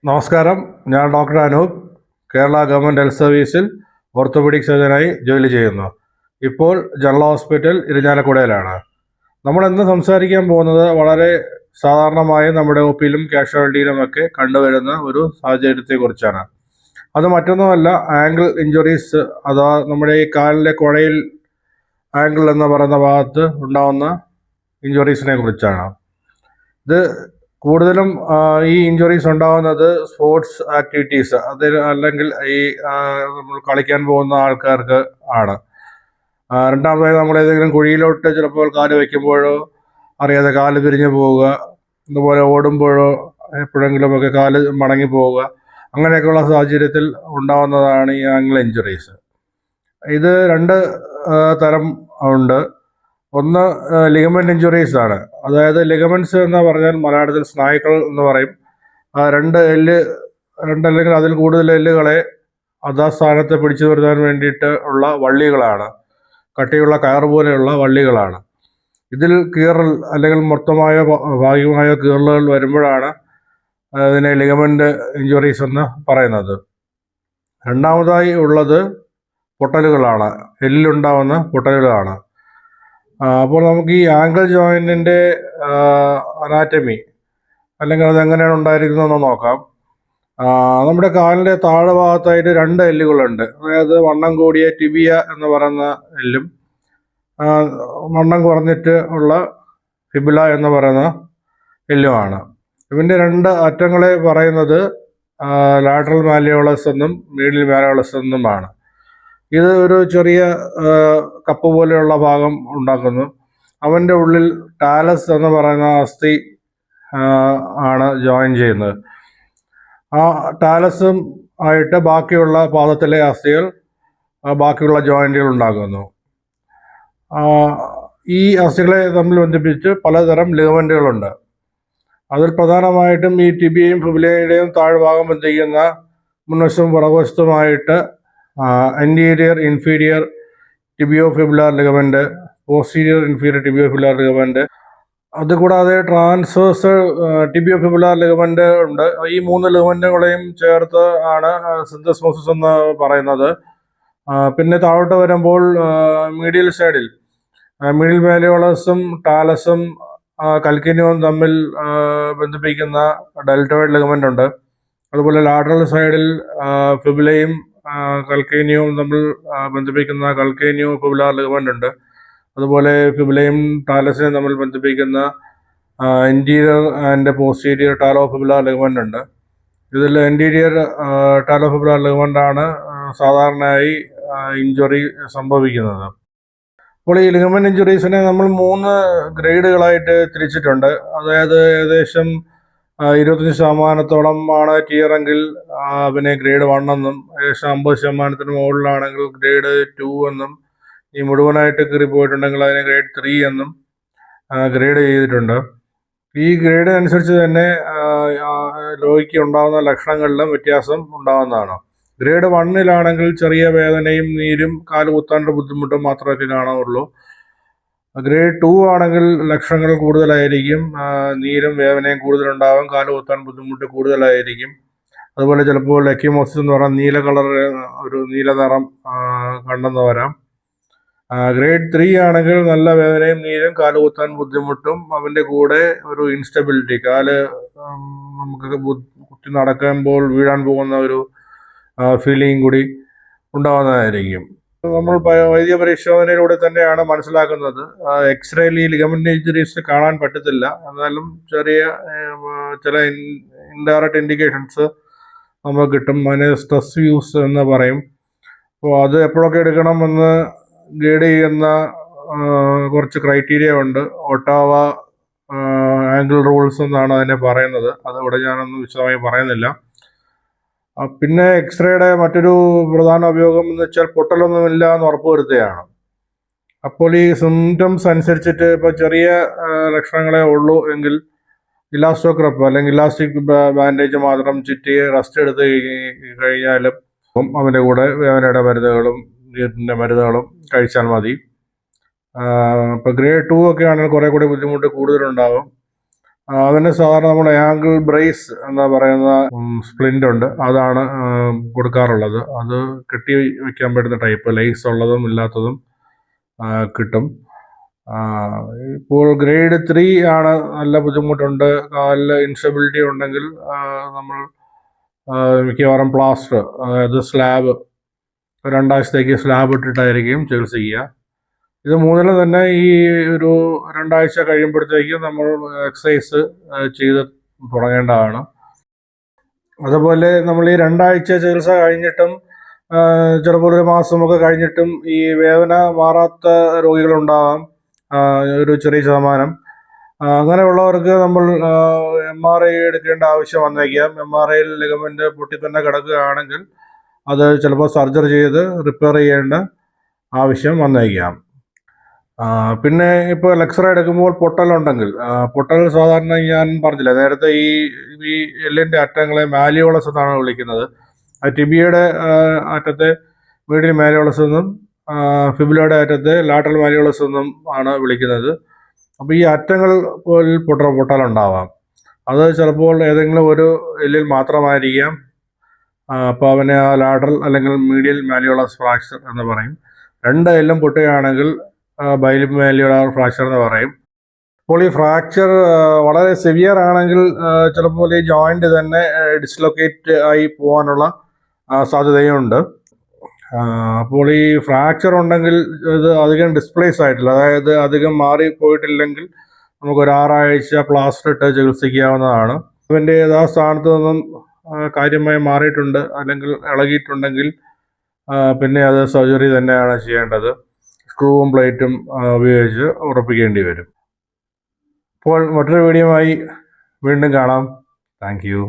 നമസ്കാരം. ഞാൻ doctor Anoop, Kerala government health സർവീസിൽ ഓർത്തോപീഡിക് സർജനായി ജോലി ചെയ്യുന്നു. ഇപ്പോൾ ജനറൽ ഹോസ്പിറ്റൽ ഇരിഞ്ഞാലക്കുടയിലാണ്. നമ്മൾ ഇന്ന് സംസാരിക്കാൻ പോകുന്നത് വളരെ സാധാരണമായി നമ്മുടെ ഒപിയിലും കാഷ്വാലിറ്റിയിലുമൊക്കെ കണ്ടുവരുന്ന ഒരു സാഹചര്യത്തെക്കുറിച്ചാണ്. അത് മറ്റൊന്നുമല്ല, ആംഗിൾ ഇഞ്ചുറീസ്, അഥവാ നമ്മുടെ ഈ കാലിലെ കുഴയിൽ ആംഗിൾ എന്ന് പറയുന്ന ഭാഗത്ത് ഉണ്ടാകുന്ന ഇഞ്ചുറീസിനെ കുറിച്ചാണ്. ഇത് കൂടുതലും ഈ ഇഞ്ചുറീസ് ഉണ്ടാകുന്നത് സ്പോർട്സ് ആക്ടിവിറ്റീസ് അല്ലെങ്കിൽ ഈ നമ്മൾ കളിക്കാൻ പോകുന്ന ആൾക്കാർക്ക് ആണ്. രണ്ടാമതായി നമ്മൾ ഏതെങ്കിലും കുഴിയിലോട്ട് ചിലപ്പോൾ കാല് വയ്ക്കുമ്പോഴോ അറിയാതെ കാല് തിരിഞ്ഞു പോവുക, അതുപോലെ ഓടുമ്പോഴോ എപ്പോഴെങ്കിലുമൊക്കെ കാല് മടങ്ങി പോവുക, അങ്ങനെയൊക്കെയുള്ള സാഹചര്യത്തിൽ ഉണ്ടാകുന്നതാണ് ഈ ആംഗിൾ ഇഞ്ചുറീസ്. ഇത് രണ്ട് തരം ഉണ്ട്. ഒന്ന് ലിഗമെന്റ് ഇഞ്ചുറീസ് ആണ്. അതായത് ലിഗമെന്റ്സ് എന്ന് പറഞ്ഞാൽ മലയാളത്തിൽ സ്നായുക്കൾ എന്ന് പറയും. രണ്ടല്ലെങ്കിൽ അതിൽ കൂടുതൽ എല്ലുകളെ സ്ഥാനത്ത് പിടിച്ചു നിർത്താൻ വേണ്ടിയിട്ട് ഉള്ള വള്ളികളാണ്, കട്ടിയുള്ള കയർ പോലെയുള്ള വള്ളികളാണ്. ഇതിൽ കീറൽ അല്ലെങ്കിൽ മൊത്തമായോ ഭാഗികമായോ കീറലുകൾ വരുമ്പോഴാണ് ഇതിനെ ലിഗമെന്റ് ഇഞ്ചുറീസ് എന്ന് പറയുന്നത്. രണ്ടാമതായി ഉള്ളത് പൊട്ടലുകളാണ്, എല്ലിലുണ്ടാവുന്ന പൊട്ടലുകളാണ്. അപ്പോൾ നമുക്ക് ഈ ആംഗിൾ ജോയിൻറ്റിൻ്റെ അനാറ്റമി അല്ലെങ്കിൽ അതെങ്ങനെയാണ് ഉണ്ടായിരിക്കുന്നതെന്ന് നോക്കാം. നമ്മുടെ കാലിൻ്റെ താഴെ ഭാഗത്തായിട്ട് രണ്ട് എല്ലുകളുണ്ട്. അതായത് വണ്ണം കൂടിയ ടിബിയ എന്ന് പറയുന്ന എല്ലും വണ്ണം കുറഞ്ഞിട്ട് ഉള്ള ഫിബുല എന്ന് പറയുന്ന എല്ലുമാണ്. ഇതിൻ്റെ രണ്ട് അറ്റങ്ങളെ പറയുന്നത് ലാറ്ററൽ മാലിയോളസ് എന്നും മീഡിയൽ മാലിയോളസ് എന്നുമാണ്. ഇത് ഒരു ചെറിയ കപ്പ് പോലെയുള്ള ഭാഗം ഉണ്ടാക്കുന്നു. അവൻ്റെ ഉള്ളിൽ ടാലസ് എന്ന് പറയുന്ന അസ്ഥി ആണ് ജോയിൻ ചെയ്യുന്നത്. ആ ടാലസും ആയിട്ട് ബാക്കിയുള്ള പാദത്തിലെ അസ്ഥികൾ ബാക്കിയുള്ള ജോയിൻറ്റുകൾ ഉണ്ടാക്കുന്നു. ഈ അസ്ഥികളെ തമ്മിൽ ബന്ധിപ്പിച്ച് പലതരം ലിഗമെൻറ്റുകളുണ്ട്. അതിൽ പ്രധാനമായിട്ടും ഈ ടിബിയയും ഫിബുലയുടെയും താഴ്ഭാഗം ബന്ധിക്കുന്ന മുൻവശവും പുറകുവശത്തുമായിട്ട് anterior inferior tibiofibular ligament, posterior inferior tibiofibular ligament, അതുകൂടാതെ ട്രാൻസ്വേഴ്സൽ ടിബിയോഫിബുലാർ ലിഗമെന്റ് ഉണ്ട്. ഈ മൂന്ന് ലിഗമെന്റുകളെയും ചേർത്ത് ആണ് സിന്തസ്മോസിസ് എന്ന് പറയുന്നത്. പിന്നെ താഴോട്ട് വരുമ്പോൾ മീഡിയൽ സൈഡിൽ മീഡിയൽ മാലിയോളസും ടാലസും കൽക്കേനിയവും തമ്മിൽ ബന്ധിപ്പിക്കുന്ന ഡെൽറ്റോയിഡ് ലിഗമെന്റ് ഉണ്ട്. അതുപോലെ ലാറ്ററൽ സൈഡിൽ ഫിബുലയും കൽക്കേനിയവും തമ്മിൽ ബന്ധിപ്പിക്കുന്ന കൽക്കേനിയോ ഫിബുലാർ ലിഗമെന്റ് ഉണ്ട്. അതുപോലെ ഫിബുലയും ടാലസിനെയും തമ്മിൽ ബന്ധിപ്പിക്കുന്ന ഇന്റീരിയർ ആൻഡ് പോസ്റ്റീരിയർ ടാലോഫിബുലാർ ലിഗമെന്റ് ഉണ്ട്. ഇതിൽ ഇന്റീരിയർ ടാലോഫിബുലാർ ലിഗമെന്റ് ആണ് സാധാരണയായി ഇഞ്ചുറി സംഭവിക്കുന്നത്. അപ്പോൾ ഈ ലിഗമെന്റ് ഇഞ്ചുറീസിനെ നമ്മൾ 3 ഗ്രേഡുകളായിട്ട് തിരിച്ചിട്ടുണ്ട്. അതായത് ഏകദേശം 25% ആണ് ടിയറെങ്കിൽ പിന്നെ ഗ്രേഡ് 1 എന്നും, ഏകദേശം 50% മുകളിലാണെങ്കിൽ ഗ്രേഡ് 2 എന്നും, ഈ മുഴുവനായിട്ട് കീറി പോയിട്ടുണ്ടെങ്കിൽ അതിനെ ഗ്രേഡ് 3 എന്നും ഗ്രേഡ് ചെയ്തിട്ടുണ്ട്. ഈ ഗ്രേഡ് അനുസരിച്ച് തന്നെ രോഗിക്ക് ഉണ്ടാകുന്ന ലക്ഷണങ്ങളിലും വ്യത്യാസം ഉണ്ടാകുന്നതാണ്. ഗ്രേഡ് 1-ലാണെങ്കിൽ ചെറിയ വേദനയും നീരും കാല് കുത്താനുള്ള ബുദ്ധിമുട്ടും മാത്രമേ കാണാവുള്ളൂ. ഗ്രേഡ് 2 ആണെങ്കിൽ ലക്ഷണങ്ങൾ കൂടുതലായിരിക്കും, നീരും വേദനയും കൂടുതലുണ്ടാകും, കാല് കുത്താൻ ബുദ്ധിമുട്ട് കൂടുതലായിരിക്കും. അതുപോലെ ചിലപ്പോൾ എക്യുമോസിസ് എന്ന് പറഞ്ഞാൽ നീല കളർ, ഒരു നീല നിറം കണ്ടെന്ന് വരാം. ഗ്രേഡ് 3 ആണെങ്കിൽ നല്ല വേദനയും നീരും കാല് കുത്താൻ ബുദ്ധിമുട്ടും, അവൻ്റെ കൂടെ ഒരു ഇൻസ്റ്റബിലിറ്റി, കാല് നമുക്ക് കുത്തി നടക്കുമ്പോൾ വീഴാൻ പോകുന്ന ഒരു ഫീലിംഗ് കൂടി ഉണ്ടാകുന്നതായിരിക്കും. നമ്മൾ വൈദ്യ പരിശോധനയിലൂടെ തന്നെയാണ് മനസ്സിലാക്കുന്നത്. എക്സ്റേയിൽ ഈ ലിഗമെന്റ് ഇഞ്ചുറീസ് കാണാൻ പറ്റത്തില്ല, എന്നാലും ചില ഇൻഡയറക്റ്റ് ഇൻഡിക്കേഷൻസ് നമുക്ക് കിട്ടും. അതിന് സ്ട്രെസ് വ്യൂസ് എന്ന് പറയും. അപ്പോൾ അത് എപ്പോഴൊക്കെ എടുക്കണമെന്ന് ഗൈഡ് ചെയ്യുന്ന കുറച്ച് ക്രൈറ്റീരിയ ഉണ്ട്. ഒട്ടാവ ആംഗിൾ റൂൾസ് എന്നാണ് അതിനെ പറയുന്നത്. അതിവിടെ ഞാനൊന്നും വിശദമായി പറയുന്നില്ല. പിന്നെ എക്സ്റേയുടെ മറ്റൊരു പ്രധാന ഉപയോഗം എന്ന് വെച്ചാൽ പൊട്ടലൊന്നുമില്ല എന്ന് ഉറപ്പുവരുത്തുകയാണ്. അപ്പോൾ ഈ സിംറ്റംസ് അനുസരിച്ചിട്ട് ഇപ്പോൾ ചെറിയ ലക്ഷണങ്ങളെ ഉള്ളൂ എങ്കിൽ ഇലാസ്റ്റോക്രപ്പ് അല്ലെങ്കിൽ ഇലാസ്റ്റിക് ബാൻഡേജ് മാത്രം ചുറ്റി റെസ്റ്റ് എടുത്ത് കഴിഞ്ഞാലും അവൻ്റെ കൂടെ വേദനയുടെ മരുന്നുകളും നീരിൻ്റെ മരുന്നുകളും കഴിച്ചാൽ മതി. ഇപ്പോൾ ഗ്രേഡ് 2 ഒക്കെ ആണെങ്കിൽ കുറേ കൂടി ബുദ്ധിമുട്ട് കൂടുതലുണ്ടാകും. അതിന് സാധാരണ നമ്മൾ ആംഗിൾ ബ്രേസ് എന്ന് പറയുന്ന സ്പ്ലിൻ്റ് ഉണ്ട്, അതാണ് കൊടുക്കാറുള്ളത്. അത് കെട്ടി വയ്ക്കാൻ പറ്റുന്ന ടൈപ്പ്, ലേസ് ഉള്ളതും ഇല്ലാത്തതും കിട്ടും. ഇപ്പോൾ ഗ്രേഡ് 3 ആണ്. നല്ല ബുദ്ധിമുട്ടുണ്ട്, കാലിൽ ഇൻസ്റ്റബിലിറ്റി ഉണ്ടെങ്കിൽ നമ്മൾ മിക്കവാറും പ്ലാസ്റ്റർ, അതായത് സ്ലാബ്, 2 ആഴ്ചത്തേക്ക് സ്ലാബ് ഇട്ടിട്ടായിരിക്കും ചികിത്സിക്കുക. ഇത് മൂന്നിലും തന്നെ ഈ ഒരു 2 ആഴ്ച കഴിയുമ്പോഴത്തേക്കും നമ്മൾ എക്സസൈസ് ചെയ്ത് തുടങ്ങേണ്ടതാണ്. അതുപോലെ നമ്മൾ ഈ 2 ആഴ്ച ചികിത്സ കഴിഞ്ഞിട്ടും ചിലപ്പോൾ 1 മാസമൊക്കെ കഴിഞ്ഞിട്ടും ഈ വേദന മാറാത്ത രോഗികളുണ്ടാകാം, ഒരു ചെറിയ ശതമാനം. അങ്ങനെയുള്ളവർക്ക് നമ്മൾ MRI എടുക്കേണ്ട ആവശ്യം വന്നേക്കാം. MRIയിൽ ലിഗമെന്റ് പൊട്ടി തന്നെ കിടക്കുകയാണെങ്കിൽ അത് ചിലപ്പോൾ സർജറി ചെയ്ത് റിപ്പയർ ചെയ്യേണ്ട ആവശ്യം വന്നേക്കാം. പിന്നെ ഇപ്പോൾ എക്സ്റേ എടുക്കുമ്പോൾ പൊട്ടലുണ്ടെങ്കിൽ, പൊട്ടൽ സാധാരണ ഞാൻ പറഞ്ഞില്ല നേരത്തെ, ഈ എല്ലിൻ്റെ അറ്റങ്ങളെ മാലിയോളസ് എന്നാണ് വിളിക്കുന്നത്. ടിബിയയുടെ അറ്റത്തെ മീഡിയൽ മാലിയോളസ് എന്നും ഫിബുലയുടെ അറ്റത്തെ ലാറ്ററൽ മാലിയോളസ് എന്നും ആണ് വിളിക്കുന്നത്. അപ്പോൾ ഈ അറ്റങ്ങൾ പൊട്ടലുണ്ടാവാം. അത് ചിലപ്പോൾ ഏതെങ്കിലും ഒരു എല്ലിൽ മാത്രമായിരിക്കാം. അപ്പോൾ അവനെ ലാറ്ററൽ അല്ലെങ്കിൽ മീഡിയൽ മാലിയോളസ് ഫ്രാക്ചർ എന്ന് പറയും. 2 എല്ലും പൊട്ടുകയാണെങ്കിൽ ബൈലിമാലിയോളാർ ഫ്രാക്ചർ എന്ന് പറയും. അപ്പോൾ ഈ ഫ്രാക്ചർ വളരെ സിവിയർ ആണെങ്കിൽ ചിലപ്പോൾ ഈ ജോയിന്റ് തന്നെ ഡിസ്ലൊക്കേറ്റ് ആയി പോകാനുള്ള സാധ്യതയുണ്ട്. അപ്പോൾ ഈ ഫ്രാക്ചർ ഉണ്ടെങ്കിൽ ഇത് അധികം ഡിസ്പ്ലേസ് ആയിട്ടില്ല, അതായത് അധികം മാറിപ്പോയിട്ടില്ലെങ്കിൽ നമുക്ക് ഒരു 6 ആഴ്ച പ്ലാസ്റ്റർ ഇട്ട് ചികിത്സിക്കാവുന്നതാണ്. ഇവൻ്റെ യഥാസ്ഥാനത്ത് നിന്നും കാര്യമായി മാറിയിട്ടുണ്ട് അല്ലെങ്കിൽ ഇളകിയിട്ടുണ്ടെങ്കിൽ പിന്നെ അത് സർജറി തന്നെയാണ് ചെയ്യേണ്ടത്. സ്ക്രൂവും പ്ലേറ്റും ഉപയോഗിച്ച് ഉറപ്പിക്കേണ്ടി വരും. അപ്പോൾ മറ്റൊരു വീഡിയോയുമായി വീണ്ടും കാണാം. Thank you.